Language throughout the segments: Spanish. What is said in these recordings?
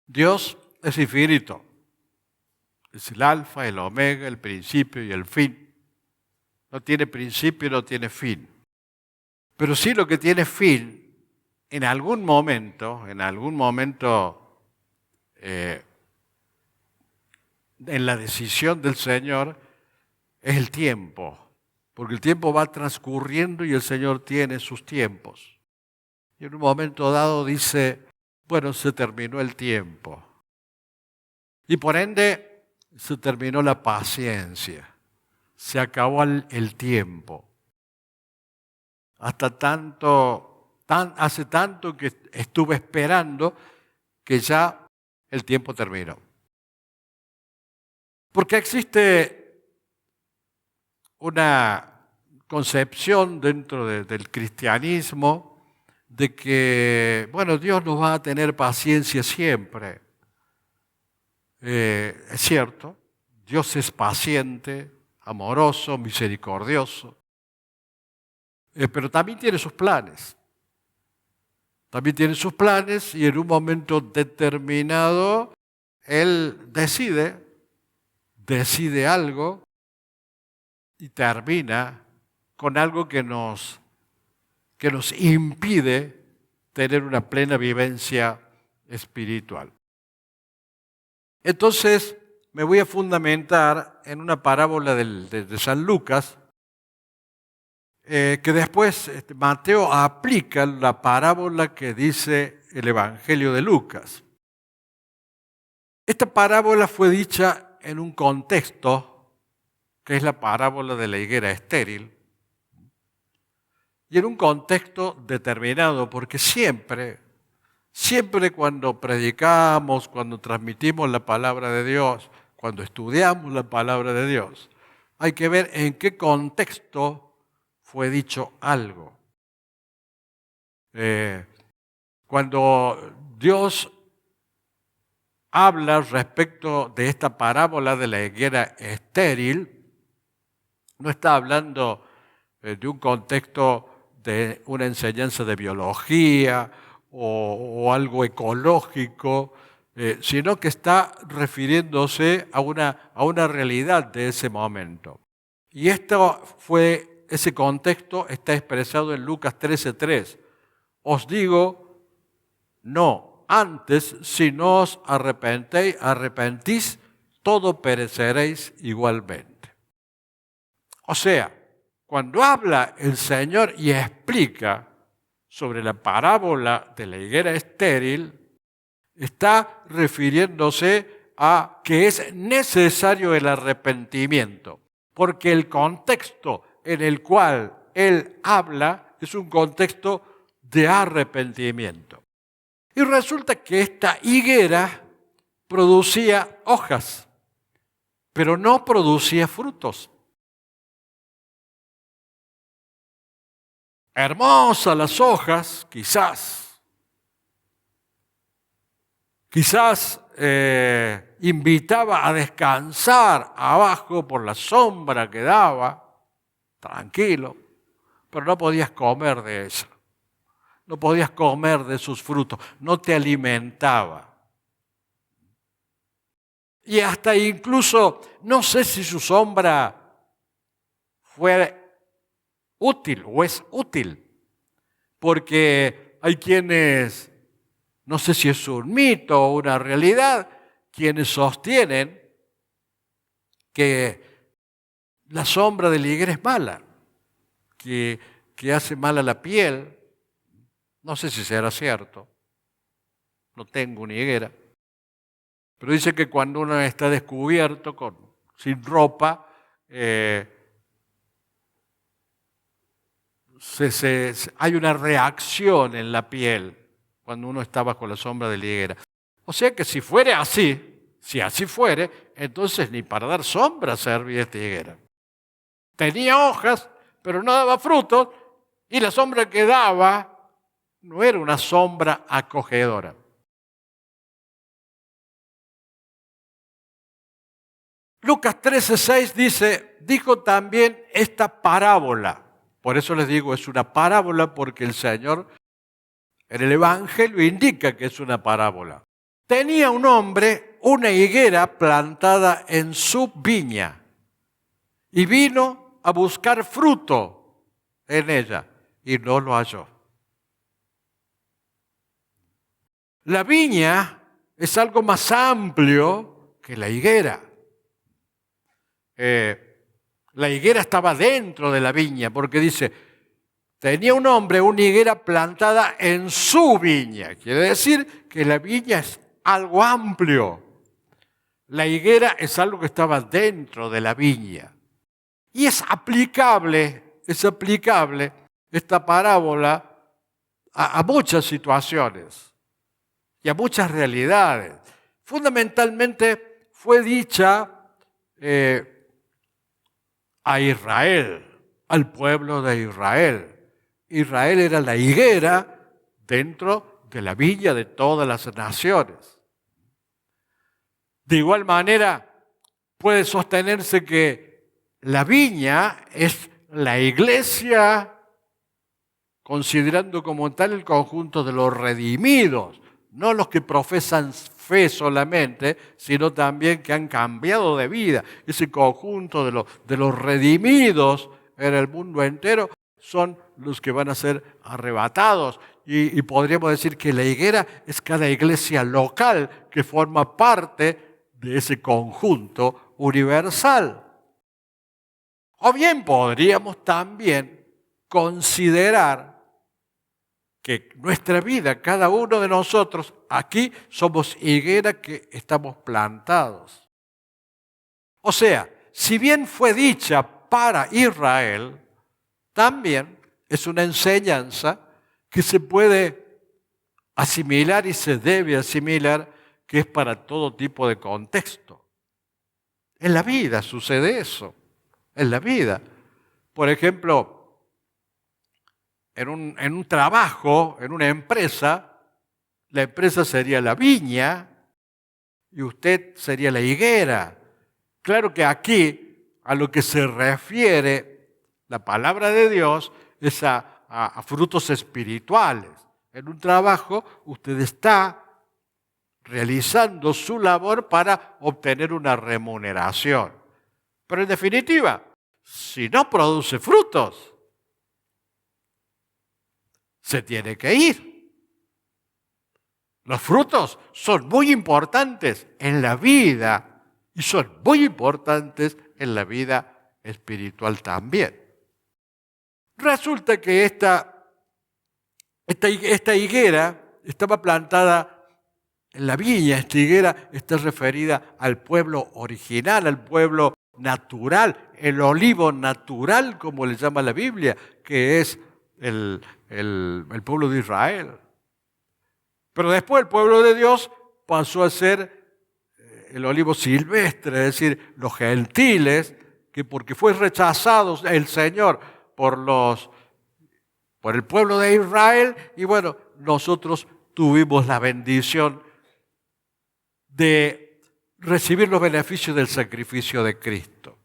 Dios es infinito. Es el alfa, el omega, el principio y el fin. No tiene principio, no tiene fin. Pero sí lo que tiene fin, en algún momento, en la decisión del Señor, es el tiempo. Porque el tiempo va transcurriendo y el Señor tiene sus tiempos. Y en un momento dado dice, bueno, se terminó el tiempo. Y por ende, se terminó la paciencia. Se acabó el tiempo. Hace tanto que estuve esperando que ya el tiempo terminó. Porque existe una concepción dentro del cristianismo de que, bueno, Dios nos va a tener paciencia siempre. Es cierto, Dios es paciente, amoroso, misericordioso, pero también tiene sus planes. También tiene sus planes y en un momento determinado Él decide algo y termina con algo que nos impide tener una plena vivencia espiritual. Entonces me voy a fundamentar en una parábola de San Lucas, que después Mateo aplica la parábola que dice el Evangelio de Lucas. Esta parábola fue dicha en un contexto que es la parábola de la higuera estéril, y en un contexto determinado, porque siempre cuando predicamos, cuando transmitimos la palabra de Dios, cuando estudiamos la palabra de Dios, hay que ver en qué contexto fue dicho algo. Cuando Dios habla respecto de esta parábola de la higuera estéril, no está hablando de un contexto de una enseñanza de biología o algo ecológico, sino que está refiriéndose a una realidad de ese momento. Y ese contexto está expresado en Lucas 13:3. Os digo, no, antes, si no os arrepentís, todo pereceréis igualmente. O sea, cuando habla el Señor y explica sobre la parábola de la higuera estéril, está refiriéndose a que es necesario el arrepentimiento, porque el contexto en el cual Él habla es un contexto de arrepentimiento. Y resulta que esta higuera producía hojas, pero no producía frutos. Hermosas las hojas, quizás invitaba a descansar abajo por la sombra que daba, tranquilo, pero no podías comer de eso, no podías comer de sus frutos, no te alimentaba. Y hasta incluso, no sé si su sombra fue útil o es útil, porque hay quienes, no sé si es un mito o una realidad, quienes sostienen que la sombra de la higuera es mala, que hace mal a la piel. No sé si será cierto, no tengo una higuera, pero dice que cuando uno está descubierto, sin ropa, hay una reacción en la piel cuando uno está bajo la sombra de la higuera. O sea que si así fuere, entonces ni para dar sombra servía esta higuera. Tenía hojas, pero no daba frutos, y la sombra que daba no era una sombra acogedora. Lucas 13:6 dijo también esta parábola. Por eso les digo, es una parábola porque el Señor en el Evangelio indica que es una parábola. tenía un hombre una higuera plantada en su viña y vino a buscar fruto en ella y no lo halló. La viña es algo más amplio que la higuera. La higuera estaba dentro de la viña, porque dice, tenía un hombre una higuera plantada en su viña. Quiere decir que la viña es algo amplio. La higuera es algo que estaba dentro de la viña. Y es aplicable esta parábola a muchas situaciones y a muchas realidades. Fundamentalmente fue dicha a Israel, al pueblo de Israel. Israel era la higuera dentro de la viña de todas las naciones. De igual manera, puede sostenerse que la viña es la iglesia, considerando como tal el conjunto de los redimidos, no los que profesan fe solamente, sino también que han cambiado de vida. Ese conjunto de los redimidos en el mundo entero son los que van a ser arrebatados. Y podríamos decir que la higuera es cada iglesia local que forma parte de ese conjunto universal. O bien podríamos también considerar que nuestra vida, cada uno de nosotros, aquí somos higuera que estamos plantados. O sea, si bien fue dicha para Israel, también es una enseñanza que se puede asimilar y se debe asimilar, que es para todo tipo de contexto. En la vida sucede eso, en la vida. Por ejemplo, en un trabajo, en una empresa, la empresa sería la viña y usted sería la higuera. Claro que aquí a lo que se refiere la palabra de Dios es a frutos espirituales. En un trabajo usted está realizando su labor para obtener una remuneración. Pero en definitiva, si no produce frutos, se tiene que ir. Los frutos son muy importantes en la vida y son muy importantes en la vida espiritual también. Resulta que esta higuera estaba plantada en la viña. Esta higuera está referida al pueblo original, al pueblo natural, el olivo natural, como le llama la Biblia, que es el pueblo de Israel. Pero después el pueblo de Dios pasó a ser el olivo silvestre, es decir, los gentiles, que porque fue rechazado el Señor por el pueblo de Israel, y bueno, nosotros tuvimos la bendición de recibir los beneficios del sacrificio de Cristo.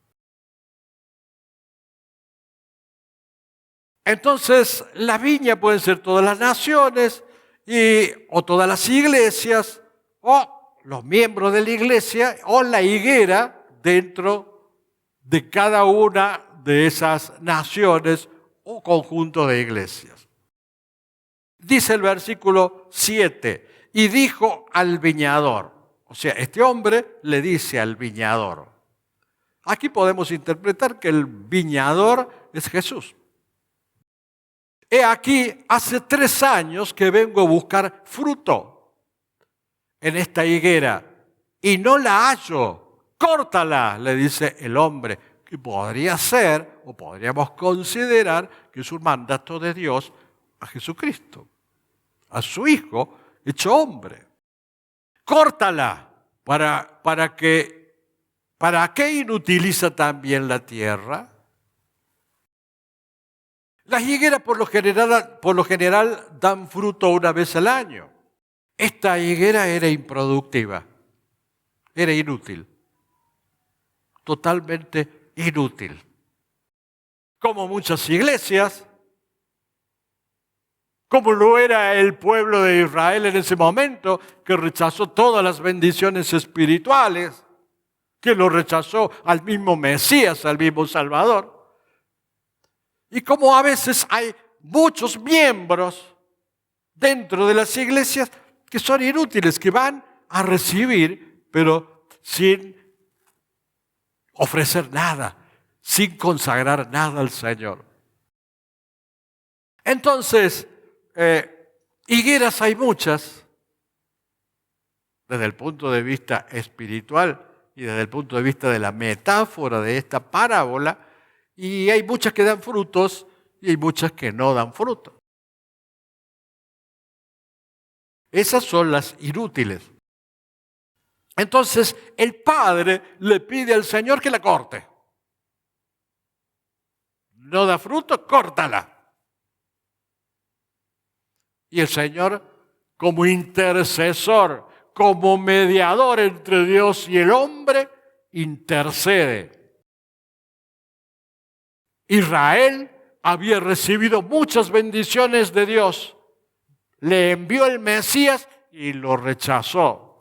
Entonces, la viña pueden ser todas las naciones o todas las iglesias, o los miembros de la iglesia, o la higuera dentro de cada una de esas naciones o conjunto de iglesias. Dice el versículo 7, y dijo al viñador, o sea, este hombre le dice al viñador. Aquí podemos interpretar que el viñador es Jesús. He aquí, hace 3 años que vengo a buscar fruto en esta higuera y no la hallo. Córtala, le dice el hombre, que podría ser o podríamos considerar que es un mandato de Dios a Jesucristo, a su Hijo hecho hombre. Córtala, ¿para qué inutiliza también la tierra? Las higueras por lo general dan fruto una vez al año. Esta higuera era improductiva, era inútil, totalmente inútil. Como muchas iglesias, como lo era el pueblo de Israel en ese momento, que rechazó todas las bendiciones espirituales, que lo rechazó al mismo Mesías, al mismo Salvador. Y como a veces hay muchos miembros dentro de las iglesias que son inútiles, que van a recibir, pero sin ofrecer nada, sin consagrar nada al Señor. Entonces, higueras hay muchas, desde el punto de vista espiritual y desde el punto de vista de la metáfora de esta parábola, y hay muchas que dan frutos y hay muchas que no dan frutos. Esas son las inútiles. Entonces, el padre le pide al Señor que la corte. No da fruto, córtala. Y el Señor, como intercesor, como mediador entre Dios y el hombre, intercede. Israel había recibido muchas bendiciones de Dios. Le envió el Mesías y lo rechazó.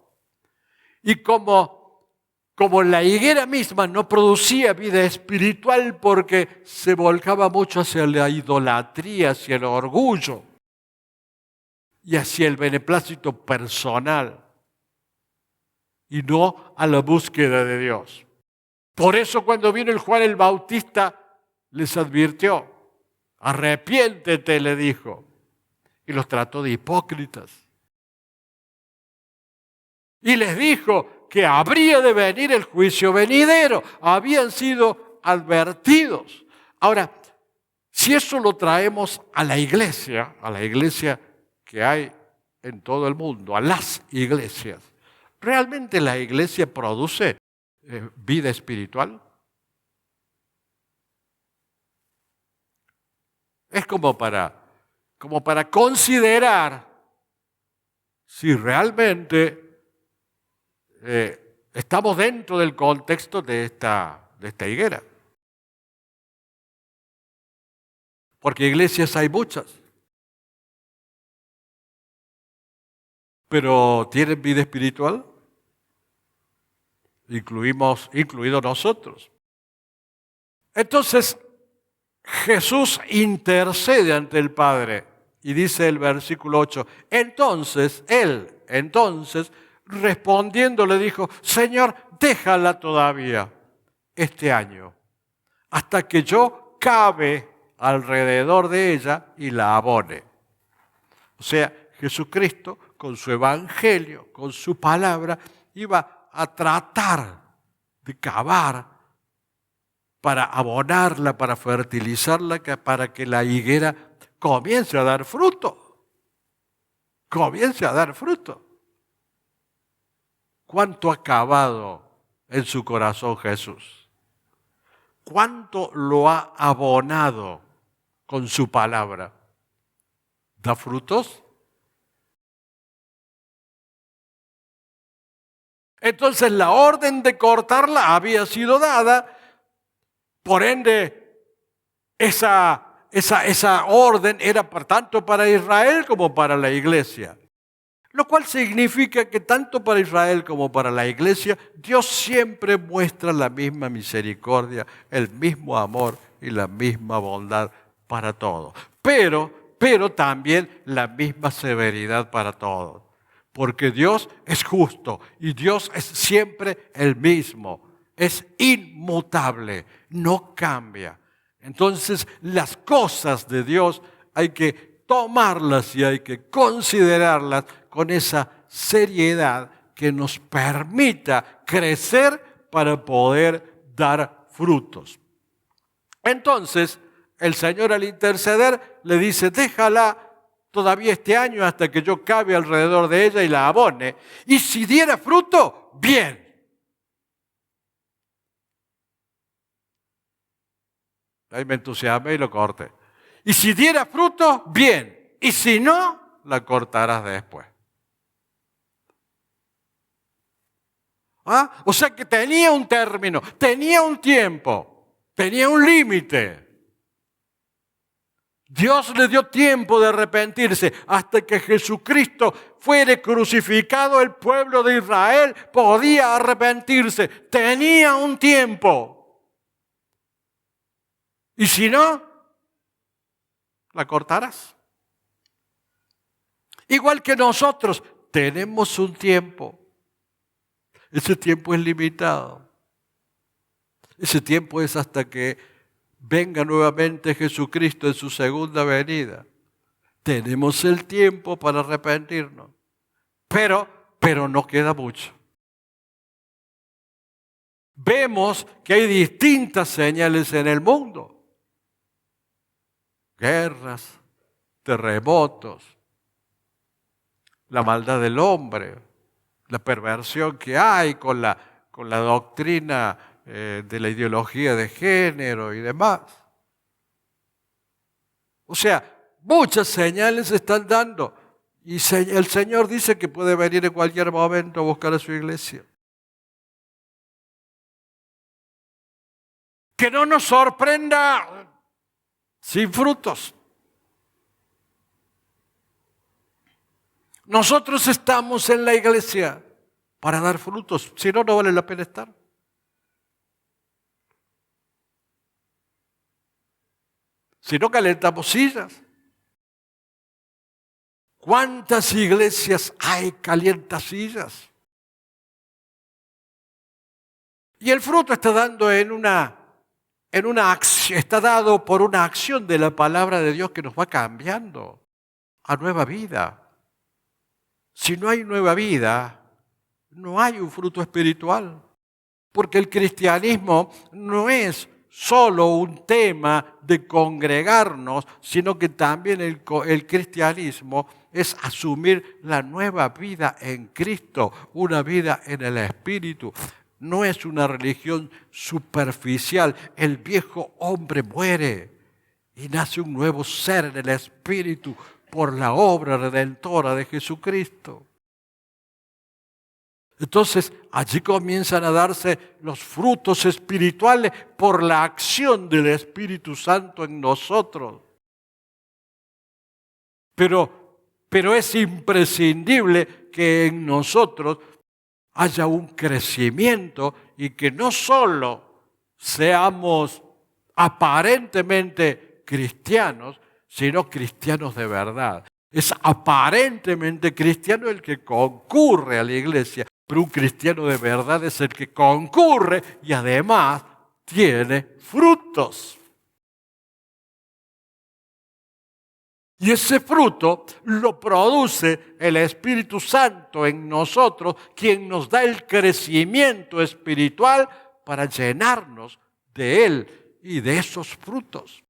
Y como la higuera misma no producía vida espiritual porque se volcaba mucho hacia la idolatría, hacia el orgullo y hacia el beneplácito personal y no a la búsqueda de Dios. Por eso cuando vino el Juan el Bautista les advirtió, arrepiéntete, le dijo, y los trató de hipócritas. Y les dijo que habría de venir el juicio venidero. Habían sido advertidos. Ahora, si eso lo traemos a la iglesia que hay en todo el mundo, a las iglesias, ¿realmente la iglesia produce vida espiritual? Es como para considerar si realmente estamos dentro del contexto de esta higuera. Porque iglesias hay muchas. Pero ¿tienen vida espiritual? Incluidos nosotros. Entonces, Jesús intercede ante el Padre. Y dice el versículo 8, entonces, respondiendo le dijo, Señor, déjala todavía este año, hasta que yo cabe alrededor de ella y la abone. O sea, Jesucristo, con su evangelio, con su palabra, iba a tratar de cavar para abonarla, para fertilizarla, para que la higuera comience a dar fruto. Comience a dar fruto. ¿Cuánto ha cavado en su corazón Jesús? ¿Cuánto lo ha abonado con su palabra? ¿Da frutos? Entonces la orden de cortarla había sido dada, por ende esa orden era tanto para Israel como para la iglesia. Lo cual significa que tanto para Israel como para la iglesia, Dios siempre muestra la misma misericordia, el mismo amor y la misma bondad para todos. Pero también la misma severidad para todos. Porque Dios es justo y Dios es siempre el mismo. Es inmutable, no cambia. Entonces, las cosas de Dios hay que tomarlas y hay que considerarlas con esa seriedad que nos permita crecer para poder dar frutos. Entonces, el Señor al interceder le dice, déjala todavía este año hasta que yo cabe alrededor de ella y la abone. Y si diera fruto, bien. Ahí me entusiasmé y lo corté. Y si diera fruto, bien. Y si no, la cortarás después. ¿Ah? O sea que tenía un término, tenía un tiempo, tenía un límite. Dios le dio tiempo de arrepentirse. Hasta que Jesucristo fuere crucificado, el pueblo de Israel podía arrepentirse. Tenía un tiempo. Y si no, la cortarás. Igual que nosotros, tenemos un tiempo. Ese tiempo es limitado. Ese tiempo es hasta que venga nuevamente Jesucristo en su segunda venida. Tenemos el tiempo para arrepentirnos. Pero no queda mucho. Vemos que hay distintas señales en el mundo. Guerras, terremotos, la maldad del hombre, la perversión que hay con la doctrina de la ideología de género y demás. O sea, muchas señales se están dando y el Señor dice que puede venir en cualquier momento a buscar a su iglesia. Que no nos sorprenda sin frutos. Nosotros estamos en la iglesia para dar frutos, si no, no vale la pena estar. Si no, calentamos sillas. ¿Cuántas iglesias hay calientasillas? Y el fruto está dando está dado por una acción de la palabra de Dios que nos va cambiando a nueva vida. Si no hay nueva vida, no hay un fruto espiritual. Porque el cristianismo no es solo un tema de congregarnos, sino que también el cristianismo es asumir la nueva vida en Cristo, una vida en el Espíritu. No es una religión superficial. El viejo hombre muere y nace un nuevo ser en el Espíritu por la obra redentora de Jesucristo. Entonces, allí comienzan a darse los frutos espirituales por la acción del Espíritu Santo en nosotros. Pero es imprescindible que en nosotros haya un crecimiento y que no solo seamos aparentemente cristianos, sino cristianos de verdad. Es aparentemente cristiano el que concurre a la iglesia, pero un cristiano de verdad es el que concurre y además tiene frutos. Y ese fruto lo produce el Espíritu Santo en nosotros, quien nos da el crecimiento espiritual para llenarnos de Él y de esos frutos.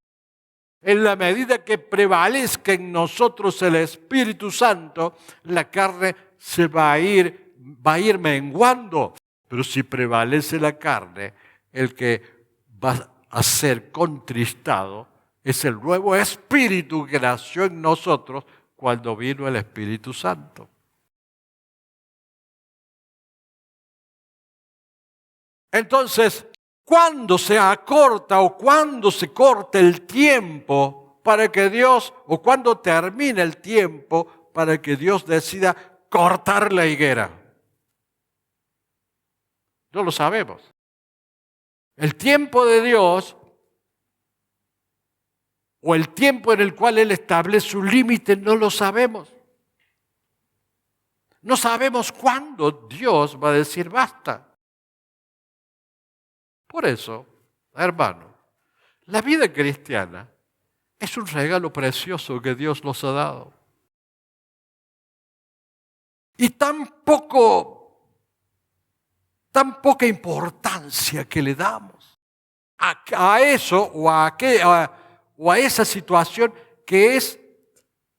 En la medida que prevalezca en nosotros el Espíritu Santo, la carne se va a ir menguando. Pero si prevalece la carne, el que va a ser contristado es el nuevo espíritu que nació en nosotros cuando vino el Espíritu Santo. Entonces, ¿cuándo se acorta o cuándo se corta el tiempo para que Dios, o cuándo termina el tiempo para que Dios decida cortar la higuera? No lo sabemos. El tiempo de Dios, o el tiempo en el cual Él establece un límite, no lo sabemos. No sabemos cuándo Dios va a decir basta. Por eso, hermano, la vida cristiana es un regalo precioso que Dios nos ha dado. Y tan poca importancia que le damos a eso o a esa situación que es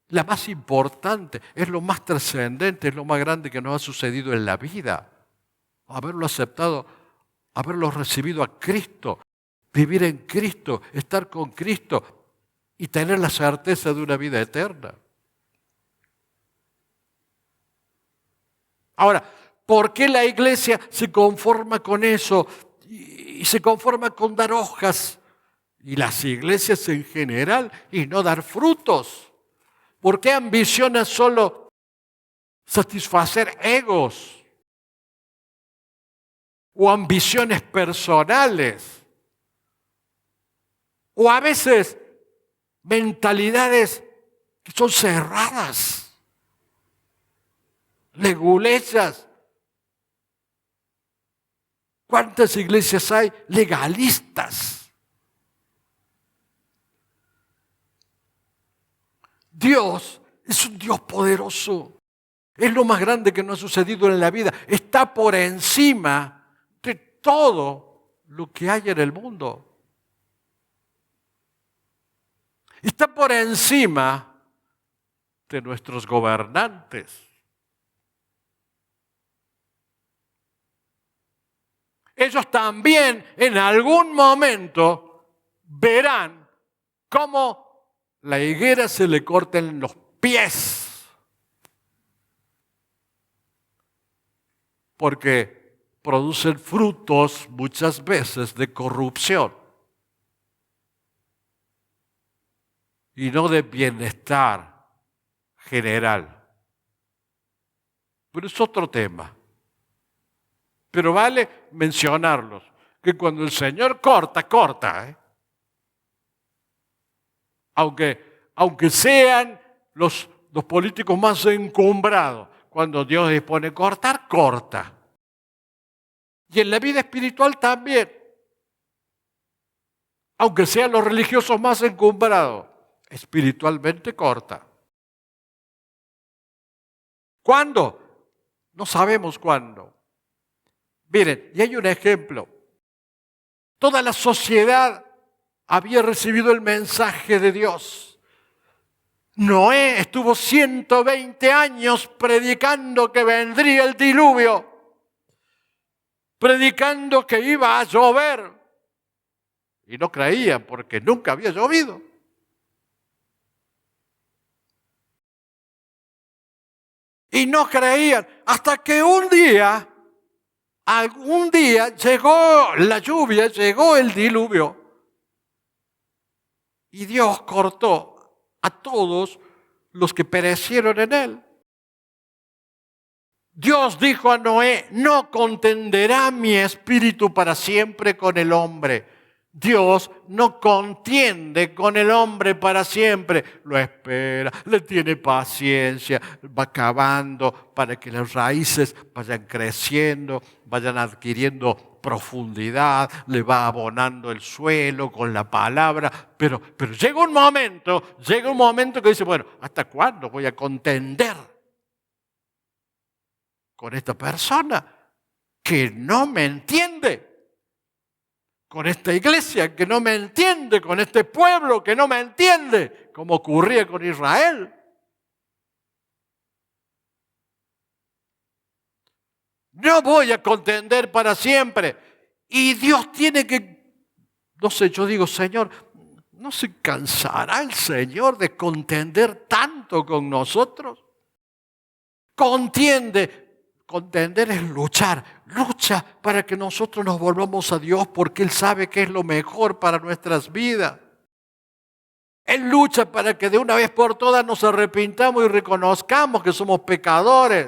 la más importante, es lo más trascendente, es lo más grande que nos ha sucedido en la vida. Haberlo aceptado, haberlo recibido a Cristo, vivir en Cristo, estar con Cristo y tener la certeza de una vida eterna. Ahora, ¿por qué la iglesia se conforma con eso y se conforma con dar hojas y las iglesias en general y no dar frutos? ¿Por qué ambicionan solo satisfacer egos o ambiciones personales? O a veces mentalidades que son cerradas, leguleyas. ¿Cuántas iglesias hay legalistas? Dios es un Dios poderoso. Es lo más grande que nos ha sucedido en la vida. Está por encima de todo lo que hay en el mundo. Está por encima de nuestros gobernantes. Ellos también en algún momento verán cómo la higuera se le corten los pies. Porque producen frutos muchas veces de corrupción y no de bienestar general. Pero es otro tema. Pero vale mencionarlos, que cuando el Señor corta, corta. Aunque sean los políticos más encumbrados, cuando Dios dispone cortar, corta. Y en la vida espiritual también. Aunque sean los religiosos más encumbrados, espiritualmente corta. ¿Cuándo? No sabemos cuándo. Miren, y hay un ejemplo. Toda la sociedad había recibido el mensaje de Dios. Noé estuvo 120 años predicando que vendría el diluvio, predicando que iba a llover. Y no creían porque nunca había llovido. Y no creían hasta que algún día llegó la lluvia, llegó el diluvio. Y Dios cortó a todos los que perecieron en él. Dios dijo a Noé, no contenderá mi espíritu para siempre con el hombre. Dios no contiende con el hombre para siempre. Lo espera, le tiene paciencia, va cavando para que las raíces vayan creciendo, vayan adquiriendo profundidad, le va abonando el suelo con la palabra. Pero llega un momento que dice, bueno, ¿hasta cuándo voy a contender con esta persona que no me entiende? Con esta iglesia que no me entiende, con este pueblo que no me entiende, como ocurría con Israel. No voy a contender para siempre. Y Dios tiene que, no sé, yo digo, Señor, ¿no se cansará el Señor de contender tanto con nosotros? Contender es luchar. Lucha para que nosotros nos volvamos a Dios porque Él sabe que es lo mejor para nuestras vidas. Él lucha para que de una vez por todas nos arrepintamos y reconozcamos que somos pecadores.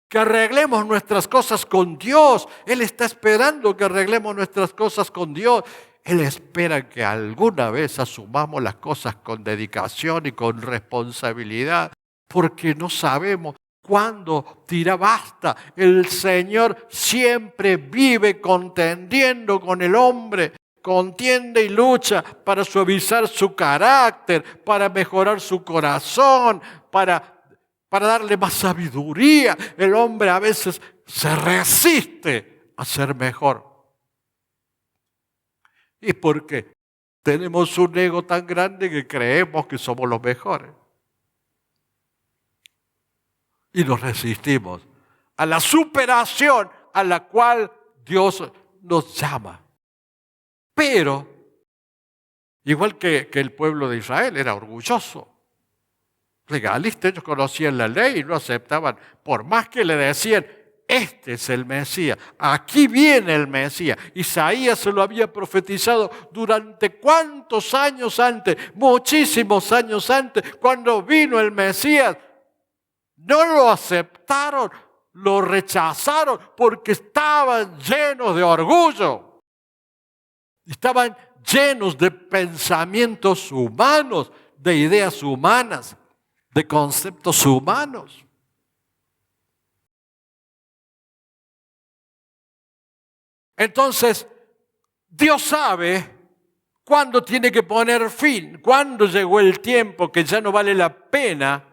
Que arreglemos nuestras cosas con Dios. Él está esperando que arreglemos nuestras cosas con Dios. Él espera que alguna vez asumamos las cosas con dedicación y con responsabilidad. Porque no sabemos cuándo dirá basta. El Señor siempre vive contendiendo con el hombre. Contiende y lucha para suavizar su carácter, para mejorar su corazón, para darle más sabiduría. El hombre a veces se resiste a ser mejor. Y porque tenemos un ego tan grande que creemos que somos los mejores. Y nos resistimos a la superación a la cual Dios nos llama. Pero, igual que el pueblo de Israel, era orgulloso, legalista. Ellos conocían la ley y no aceptaban, por más que le decían, este es el Mesías, aquí viene el Mesías. Isaías se lo había profetizado durante cuántos años antes, muchísimos años antes, cuando vino el Mesías. No lo aceptaron, lo rechazaron porque estaban llenos de orgullo. Estaban llenos de pensamientos humanos, de ideas humanas, de conceptos humanos. Entonces, Dios sabe cuándo tiene que poner fin, cuándo llegó el tiempo que ya no vale la pena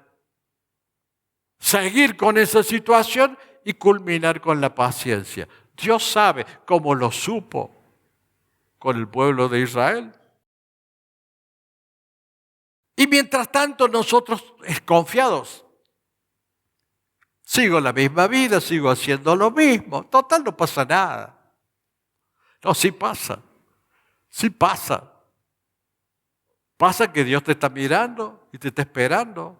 seguir con esa situación y culminar con la paciencia. Dios sabe cómo lo supo con el pueblo de Israel. Y mientras tanto nosotros confiados, sigo la misma vida, sigo haciendo lo mismo, total no pasa nada. No, sí pasa. Pasa que Dios te está mirando y te está esperando.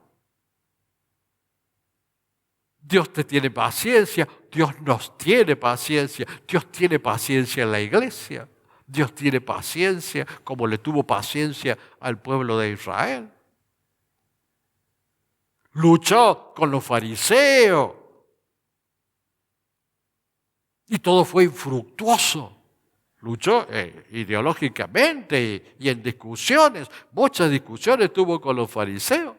Dios te tiene paciencia, Dios nos tiene paciencia, Dios tiene paciencia en la iglesia, Dios tiene paciencia como le tuvo paciencia al pueblo de Israel. Luchó con los fariseos y todo fue infructuoso. Luchó ideológicamente y en discusiones, muchas discusiones tuvo con los fariseos.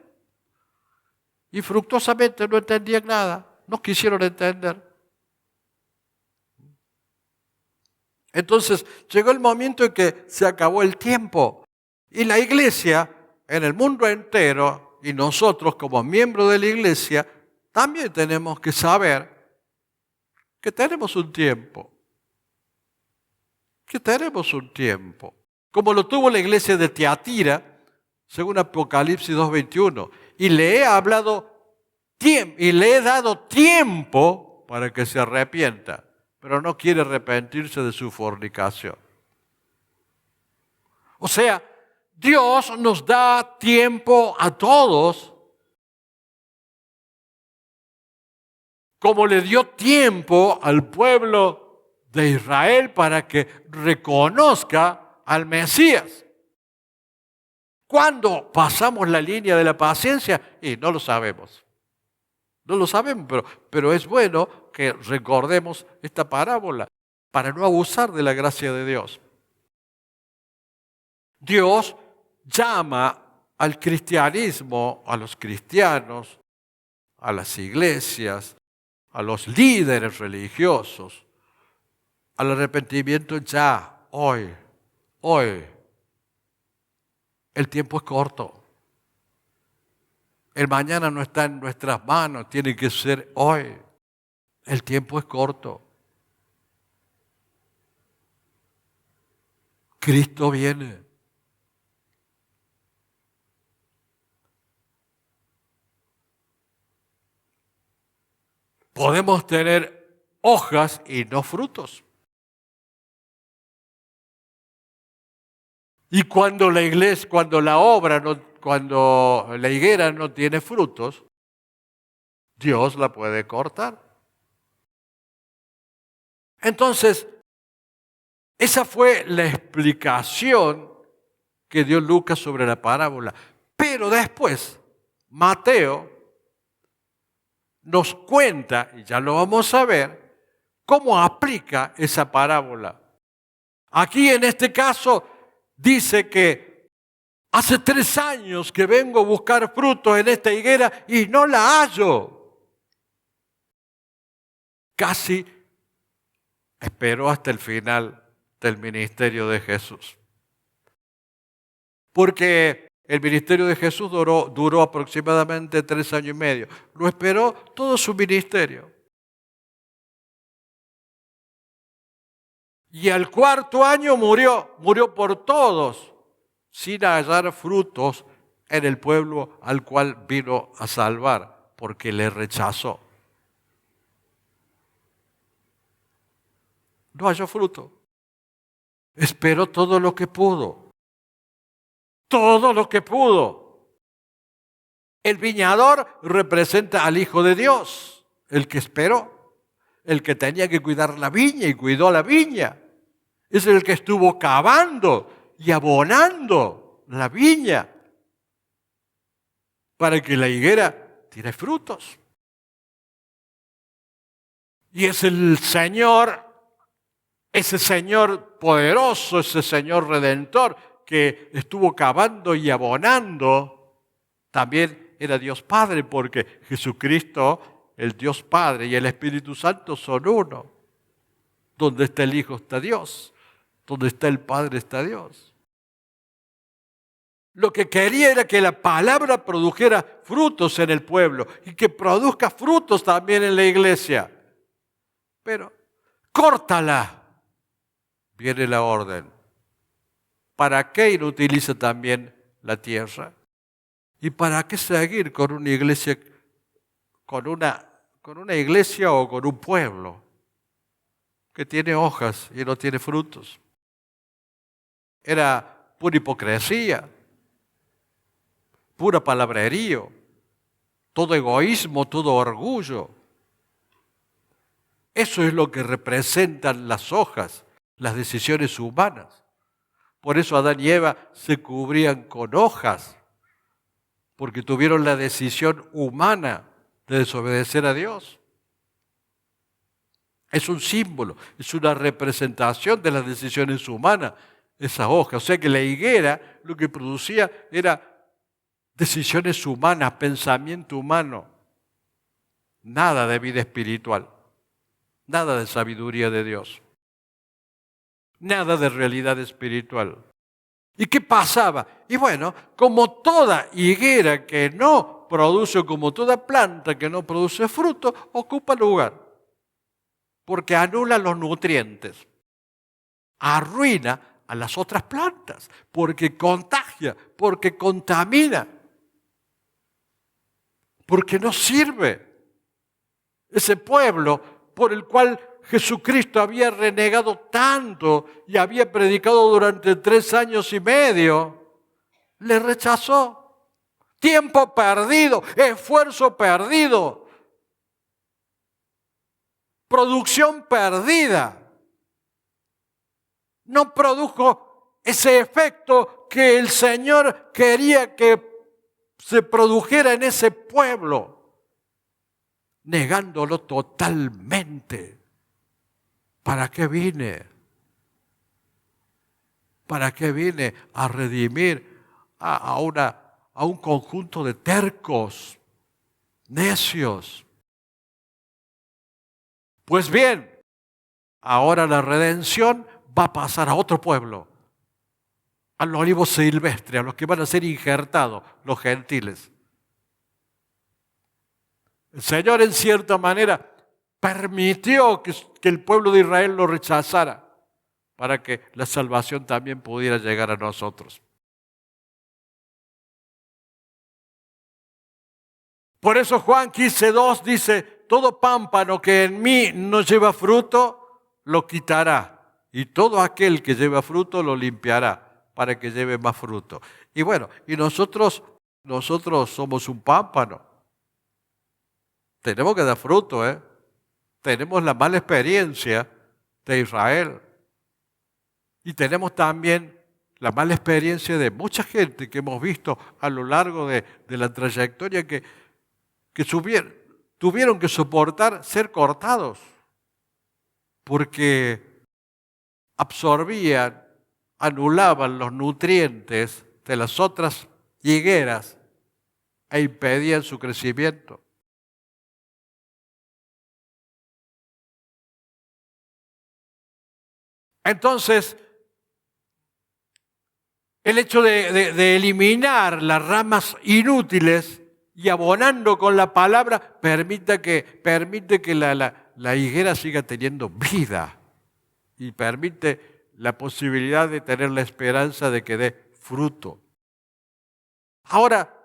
Y fructuosamente no entendían nada, no quisieron entender. Entonces llegó el momento en que se acabó el tiempo. Y la iglesia, en el mundo entero, y nosotros como miembros de la iglesia, también tenemos que saber que tenemos un tiempo. Como lo tuvo la iglesia de Tiatira, según Apocalipsis 2:21. Y le he dado tiempo para que se arrepienta, pero no quiere arrepentirse de su fornicación. O sea, Dios nos da tiempo a todos, como le dio tiempo al pueblo de Israel para que reconozca al Mesías. ¿Cuándo pasamos la línea de la paciencia? Y no lo sabemos. No lo sabemos, pero es bueno que recordemos esta parábola para no abusar de la gracia de Dios. Dios llama al cristianismo, a los cristianos, a las iglesias, a los líderes religiosos, al arrepentimiento ya, hoy. El tiempo es corto. El mañana no está en nuestras manos, tiene que ser hoy. El tiempo es corto. Cristo viene. Podemos tener hojas y no frutos. Y cuando la higuera no tiene frutos, Dios la puede cortar. Entonces, esa fue la explicación que dio Lucas sobre la parábola. Pero después, Mateo nos cuenta, y ya lo vamos a ver, cómo aplica esa parábola. Aquí en este caso dice que hace 3 años que vengo a buscar frutos en esta higuera y no la hallo. Casi esperó hasta el final del ministerio de Jesús. Porque el ministerio de Jesús duró aproximadamente 3 años y medio. Lo esperó todo su ministerio. Y al 4º año murió por todos, sin hallar frutos en el pueblo al cual vino a salvar, porque le rechazó. No halló fruto. Esperó todo lo que pudo. Todo lo que pudo. El viñador representa al Hijo de Dios, el que esperó. el que tenía que cuidar la viña y cuidó la viña. Es el que estuvo cavando y abonando la viña para que la higuera tire frutos. Y es el Señor, ese Señor poderoso, ese Señor redentor que estuvo cavando y abonando, también era Dios Padre, porque Jesucristo, el Dios Padre y el Espíritu Santo son uno. Donde está el Hijo está Dios, donde está el Padre está Dios. Lo que quería era que la palabra produjera frutos en el pueblo y que produzca frutos también en la iglesia. Pero córtala, viene la orden. ¿Para qué inutiliza también la tierra? ¿Y para qué seguir con una iglesia, con una iglesia o con un pueblo que tiene hojas y no tiene frutos? Era pura hipocresía, pura palabrerío, todo egoísmo, todo orgullo. Eso es lo que representan las hojas, las decisiones humanas. Por eso Adán y Eva se cubrían con hojas, porque tuvieron la decisión humana de desobedecer a Dios. Es un símbolo, es una representación de las decisiones humanas, esa hoja. O sea que la higuera lo que producía era decisiones humanas, pensamiento humano, nada de vida espiritual. Nada de sabiduría de Dios. Nada de realidad espiritual. ¿Y qué pasaba? Y bueno, como toda higuera que no produce, como toda planta que no produce fruto, ocupa lugar. Porque anula los nutrientes. Arruina a las otras plantas. Porque contagia, porque contamina. Porque no sirve. Ese pueblo por el cual Jesucristo había renegado tanto y había predicado durante 3 años y medio, le rechazó. Tiempo perdido, esfuerzo perdido, producción perdida. No produjo ese efecto que el Señor quería que se produjera en ese pueblo. Negándolo totalmente. ¿Para qué vine? ¿Para qué vine a redimir a un conjunto de tercos, necios? Pues bien, ahora la redención va a pasar a otro pueblo, a los olivos silvestres, a los que van a ser injertados, los gentiles. El Señor, en cierta manera, permitió que el pueblo de Israel lo rechazara para que la salvación también pudiera llegar a nosotros. Por eso Juan 15:2 dice, todo pámpano que en mí no lleva fruto, lo quitará. Y todo aquel que lleva fruto, lo limpiará para que lleve más fruto. Y bueno, y nosotros somos un pámpano. Tenemos que dar fruto, ¿eh? Tenemos la mala experiencia de Israel. Y tenemos también la mala experiencia de mucha gente que hemos visto a lo largo de la trayectoria que tuvieron que soportar ser cortados porque absorbían, anulaban los nutrientes de las otras higueras e impedían su crecimiento. Entonces, el hecho de eliminar las ramas inútiles y abonando con la palabra permite que la higuera siga teniendo vida y permite la posibilidad de tener la esperanza de que dé fruto. Ahora,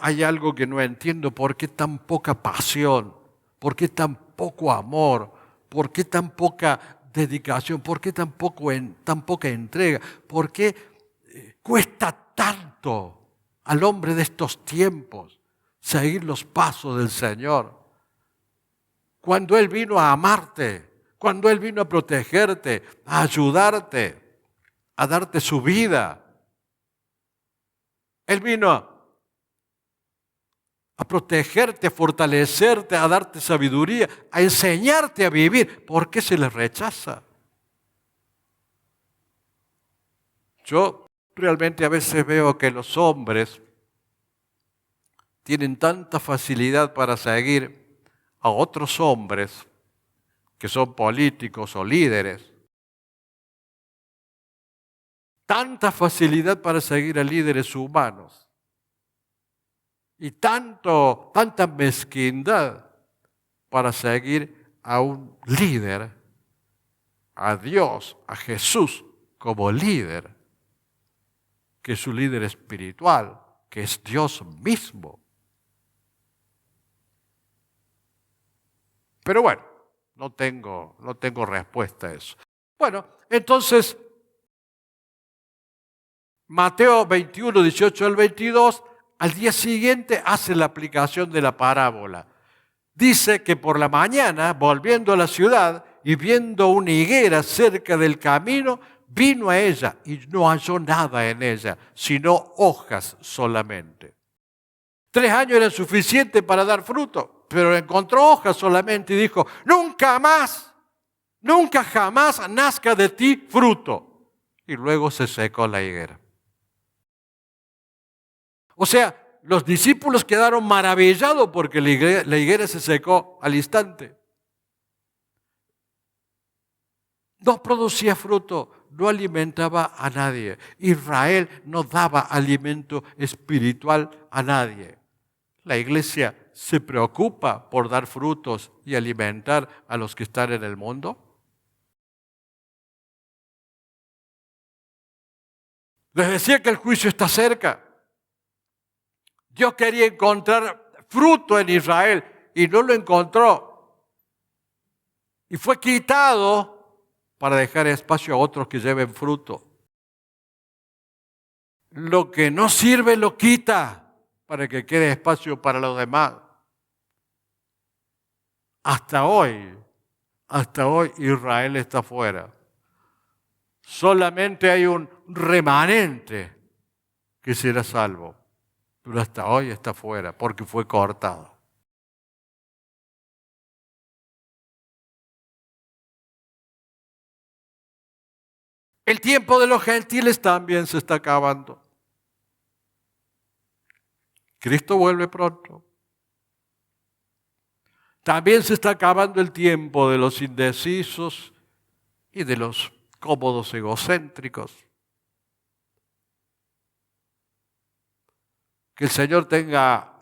hay algo que no entiendo. ¿Por qué tan poca pasión? ¿Por qué tan poco amor? ¿Por qué tan poca dedicación? ¿Por qué tan poca entrega? ¿Por qué cuesta tanto al hombre de estos tiempos seguir los pasos del Señor? cuando Él vino a amarte, cuando Él vino a protegerte, a ayudarte, a darte su vida. Él vino a protegerte, a fortalecerte, a darte sabiduría, a enseñarte a vivir. ¿Por qué se les rechaza? Yo realmente a veces veo que los hombres tienen tanta facilidad para seguir a otros hombres que son políticos o líderes, tanta facilidad para seguir a líderes humanos y tanta mezquindad para seguir a un líder, a Dios, a Jesús como líder, que es su líder espiritual, que es Dios mismo. Pero bueno, no tengo respuesta a eso. Bueno, entonces, Mateo 21, 18 al 22, al día siguiente hace la aplicación de la parábola. Dice que por la mañana, volviendo a la ciudad y viendo una higuera cerca del camino, vino a ella y no halló nada en ella, sino hojas solamente. 3 años eran suficientes para dar fruto, pero encontró hojas solamente y dijo, nunca más, nunca jamás nazca de ti fruto. Y luego se secó la higuera. O sea, los discípulos quedaron maravillados porque la higuera se secó al instante. No producía fruto, no alimentaba a nadie. Israel no daba alimento espiritual a nadie. La iglesia se preocupa por dar frutos y alimentar a los que están en el mundo. Les decía que el juicio está cerca. Dios quería encontrar fruto en Israel y no lo encontró. Y fue quitado para dejar espacio a otros que lleven fruto. Lo que no sirve lo quita para que quede espacio para los demás. Hasta hoy Israel está fuera. Solamente hay un remanente que será salvo. Pero hasta hoy está fuera porque fue cortado. El tiempo de los gentiles también se está acabando. Cristo vuelve pronto. También se está acabando el tiempo de los indecisos y de los cómodos egocéntricos. Que el Señor tenga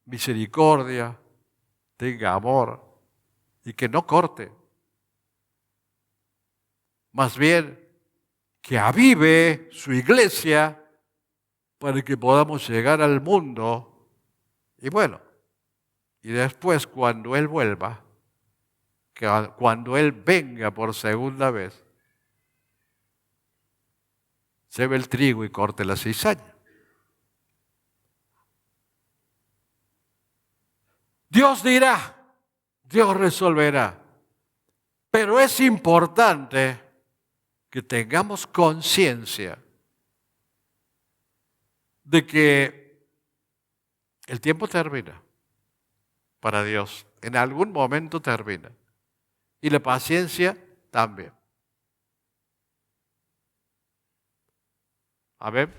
misericordia, tenga amor y que no corte. Más bien, que avive su iglesia para que podamos llegar al mundo. Y bueno, y después cuando Él vuelva, cuando Él venga por segunda vez, lleve el trigo y corte la cizaña. Dios dirá, Dios resolverá, pero es importante que tengamos conciencia de que el tiempo termina para Dios, en algún momento termina, y la paciencia también. Amén.